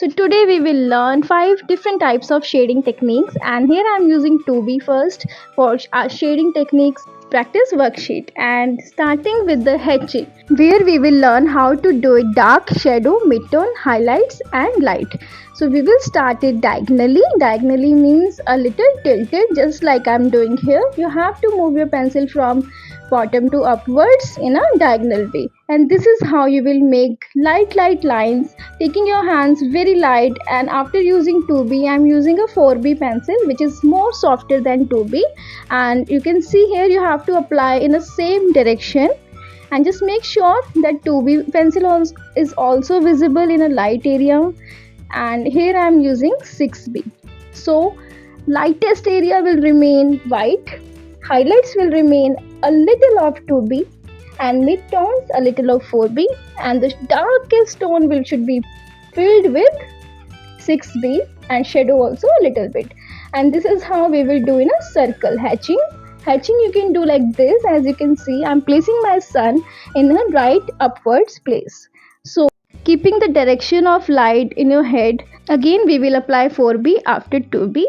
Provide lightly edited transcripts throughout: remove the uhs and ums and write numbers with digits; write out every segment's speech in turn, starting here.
So today we will learn 5 different types of shading techniques, and here I am using 2B first for our shading techniques practice worksheet, and starting with the hatching where we will learn how to do it dark, shadow, midtone, highlights and light. So we will start it diagonally. Diagonally means a little tilted, just like I am doing here. You have to move your pencil from bottom to upwards in a diagonal way, and this is how you will make light lines, taking your hands very light. And after using 2B, I'm using a 4B pencil which is more softer than 2B, and you can see here you have to apply in the same direction, and just make sure that 2B pencil is also visible in a light area. And here I'm using 6B. So lightest area will remain white, highlights will remain a little of 2B, and mid-tones a little of 4B, and the darkest tone should be filled with 6B, and shadow also a little bit. And this is how we will do in a circle. Hatching you can do like this. As you can see, I'm placing my sun in a right upwards place. So keeping the direction of light in your head, again we will apply 4B after 2B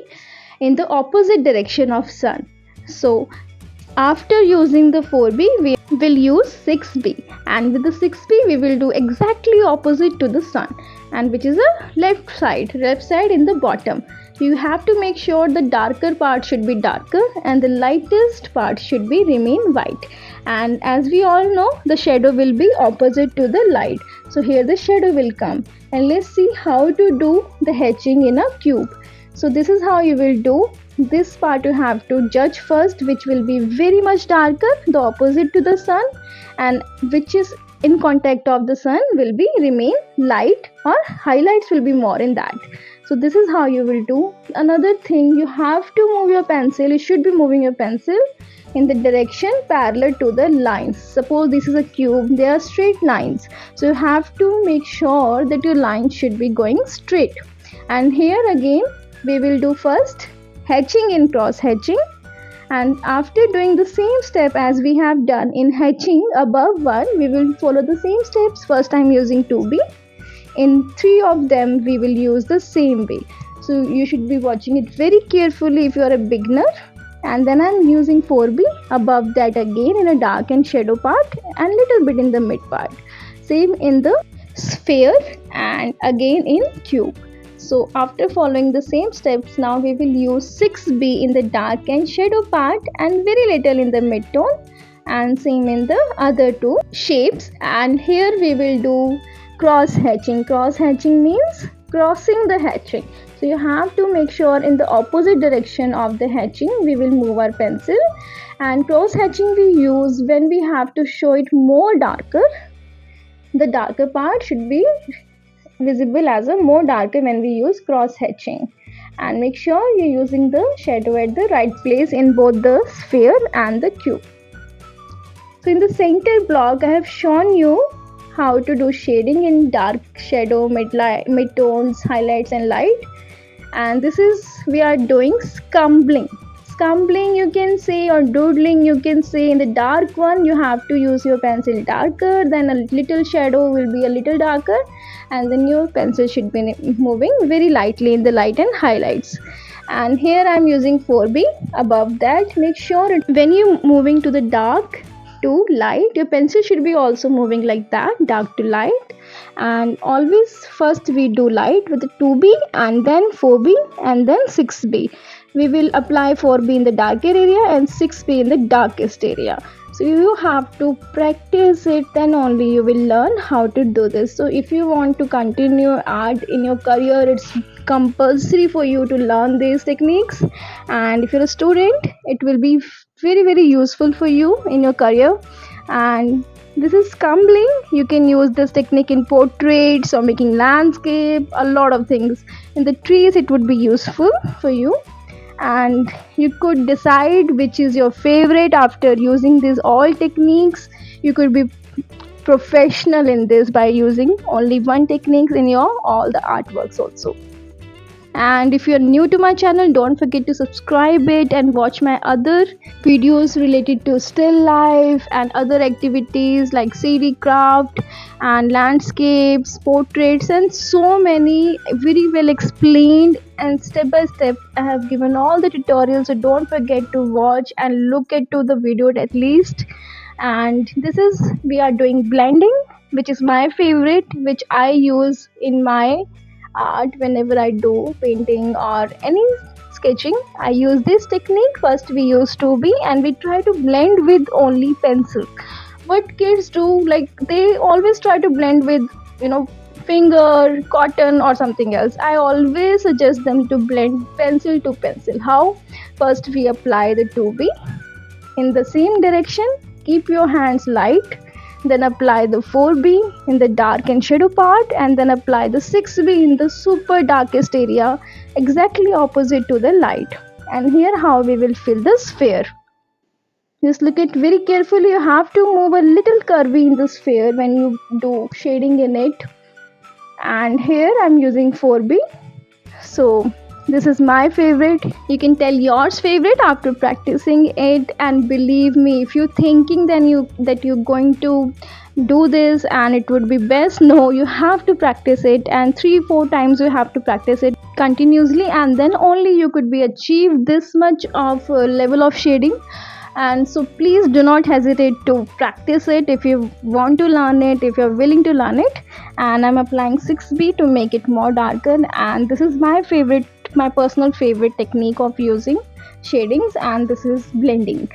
in the opposite direction of sun. So after using the 4B, we will use 6B, and with the 6B we will do exactly opposite to the sun, and which is a left side in the bottom. You have to make sure the darker part should be darker and the lightest part should be remain white. And as we all know, the shadow will be opposite to the light. So here the shadow will come, and let's see how to do the hatching in a cube. So this is how you will do. This part you have to judge first, which will be very much darker, the opposite to the sun, and which is in contact of the sun will be remain light, or highlights will be more in that. So this is how you will do. Another thing, you have to move your pencil. You should be moving your pencil in the direction parallel to the lines. Suppose this is a cube, there are straight lines, so you have to make sure that your line should be going straight. And here again we will do first hatching in cross hatching, and after doing the same step as we have done in hatching above one, we will follow the same steps. First I'm using 2B. In 3 of them we will use the same way, so you should be watching it very carefully if you are a beginner. And then I'm using 4B above that again in a dark and shadow part, and little bit in the mid part. Same in the sphere and again in cube. So after following the same steps, now we will use 6B in the dark and shadow part, and very little in the mid-tone, and same in the other 2 shapes. And here we will do cross hatching. Cross hatching means crossing the hatching. So you have to make sure in the opposite direction of the hatching we will move our pencil. And cross hatching we use when we have to show it more darker. The darker part should be visible as a more darker when we use cross hatching. And make sure you're using the shadow at the right place in both the sphere and the cube. So in the center block I have shown you how to do shading in dark, shadow, mid-tones, highlights and light. And this is, we are doing scumbling you can say, or doodling you can say. In the dark one you have to use your pencil darker, then a little shadow will be a little darker, and then your pencil should be moving very lightly in the light and highlights. And here I'm using 4B above that. Make sure when you moving to the dark to light, your pencil should be also moving like that, dark to light. And always first we do light with the 2B, and then 4B, and then 6B. We will apply 4B in the darker area and 6B in the darkest area. So you have to practice it, then only you will learn how to do this. So if you want to continue art in your career, it's compulsory for you to learn these techniques. And if you're a student, it will be very useful for you in your career. And this is scumbling. You can use this technique in portraits or making landscape, a lot of things. In the trees it would be useful for you, and you could decide which is your favorite after using these all techniques. You could be professional in this by using only one technique in your all the artworks also. And if you're new to my channel, don't forget to subscribe it and watch my other videos related to still life and other activities like CD craft and landscapes, portraits, and so many very well explained and step by step. I have given all the tutorials, so don't forget to watch and look into the video at least. And this is, we are doing blending, which is my favorite, which I use in my art whenever I do painting or any sketching. I use this technique. First we use 2B and we try to blend with only pencil. What kids do, like they always try to blend with, finger, cotton or something else. I always suggest them to blend pencil to pencil. How? First we apply the 2B in the same direction, keep your hands light, then apply the 4B in the dark and shadow part, and then apply the 6B in the super darkest area, exactly opposite to the light. And here how we will fill the sphere. Just look at very carefully, you have to move a little curvy in the sphere when you do shading in it. And here I'm using 4B. So this is my favorite. You can tell yours favorite after practicing it, and believe me, if you're thinking then that you're going to do this and it would be best, no, you have to practice it, and 3-4 times you have to practice it continuously, and then only you could be achieve this much of level of shading. And so please do not hesitate to practice it if you want to learn it, if you're willing to learn it. And I'm applying 6B to make it more darker, and this is my favorite, my personal favorite technique of using shadings, and this is blending.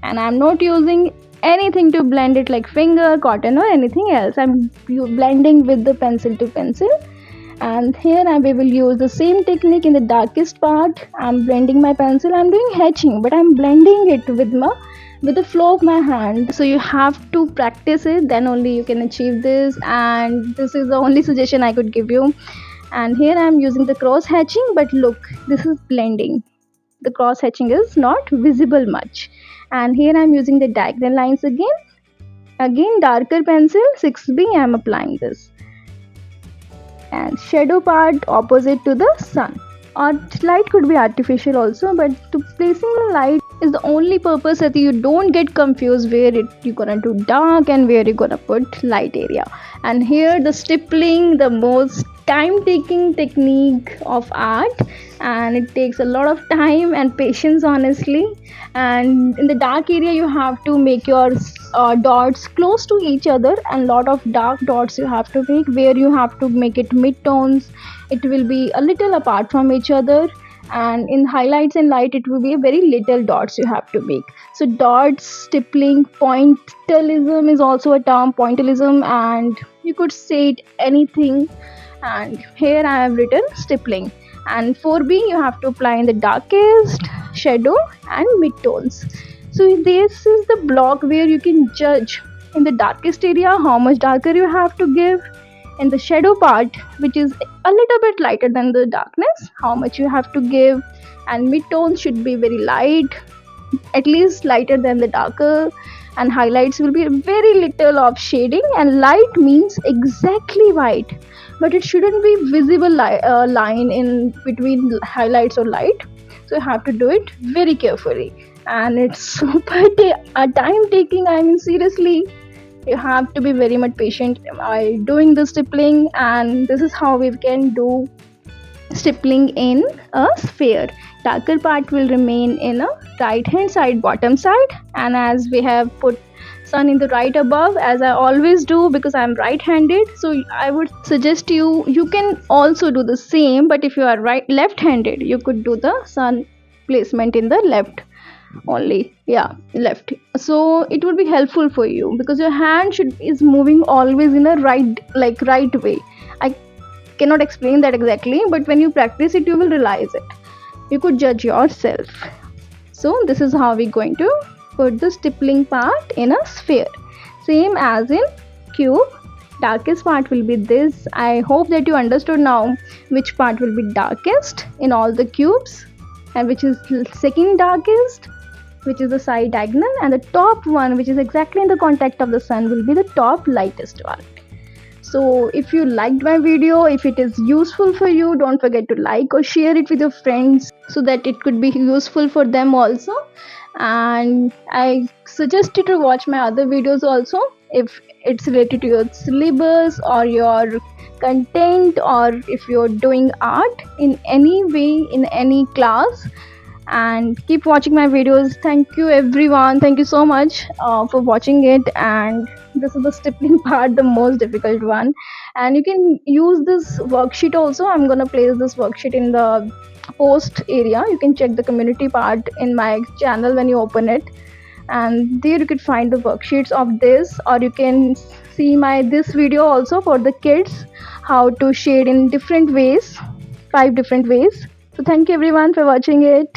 And I'm not using anything to blend it like finger, cotton or anything else. I'm blending with the pencil to pencil. And here we will use the same technique in the darkest part. I'm blending my pencil, I'm doing hatching, but I'm blending it with the flow of my hand. So you have to practice it, then only you can achieve this, and this is the only suggestion I could give you. And here I'm using the cross hatching, but look, this is blending. The cross hatching is not visible much. And here I'm using the diagonal lines again darker pencil, 6B, I'm applying this. And shadow part opposite to the sun, or light could be artificial also, but to placing the light is the only purpose that you don't get confused where you're gonna do dark and where you're gonna put light area. And here the stippling, the most time taking technique of art, and it takes a lot of time and patience honestly. And in the dark area you have to make your dots close to each other, and lot of dark dots you have to make, where you have to make it mid-tones, it will be a little apart from each other. And in highlights and light it will be a very little dots you have to make. So dots, stippling, pointillism is also a term, pointillism, and you could say it anything. And here I have written stippling. And 4B you have to apply in the darkest, shadow and mid-tones. So this is the block where you can judge in the darkest area how much darker you have to give, in the shadow part, which is a little bit lighter than the darkness, how much you have to give, and mid-tones should be very light, at least lighter than the darker, and highlights will be very little of shading, and light means exactly white, but it shouldn't be visible line in between highlights or light. So you have to do it very carefully, and it's super time taking. I mean, seriously, you have to be very much patient while doing the stippling. And this is how we can do stippling in a sphere. Darker part will remain in a right hand side bottom side, and as we have put sun in the right above, as I always do because I'm right handed, so I would suggest you can also do the same, but if you are left handed, you could do the sun placement in the left only, left. So it would be helpful for you because your hand is moving always in a right way. I cannot explain that exactly, but when you practice it you will realize it. You could judge yourself. So this is how we're going to put the stippling part in a sphere, same as in cube. Darkest part will be this. I hope that you understood now which part will be darkest in all the cubes, and which is second darkest, which is the side diagonal, and the top one, which is exactly in the contact of the sun, will be the top lightest one. So if you liked my video, if it is useful for you, don't forget to like or share it with your friends so that it could be useful for them also. And I suggest you to watch my other videos also if it's related to your syllabus or your content, or if you're doing art in any way in any class. And keep watching my videos. Thank you everyone, thank you so much for watching it. And this is the stippling part, the most difficult one. And you can use this worksheet also. I'm gonna place this worksheet in the post area. You can check the community part in my channel when you open it, and there you could find the worksheets of this. Or you can see my this video also for the kids, how to shade in different ways, 5 different ways. So thank you everyone for watching it.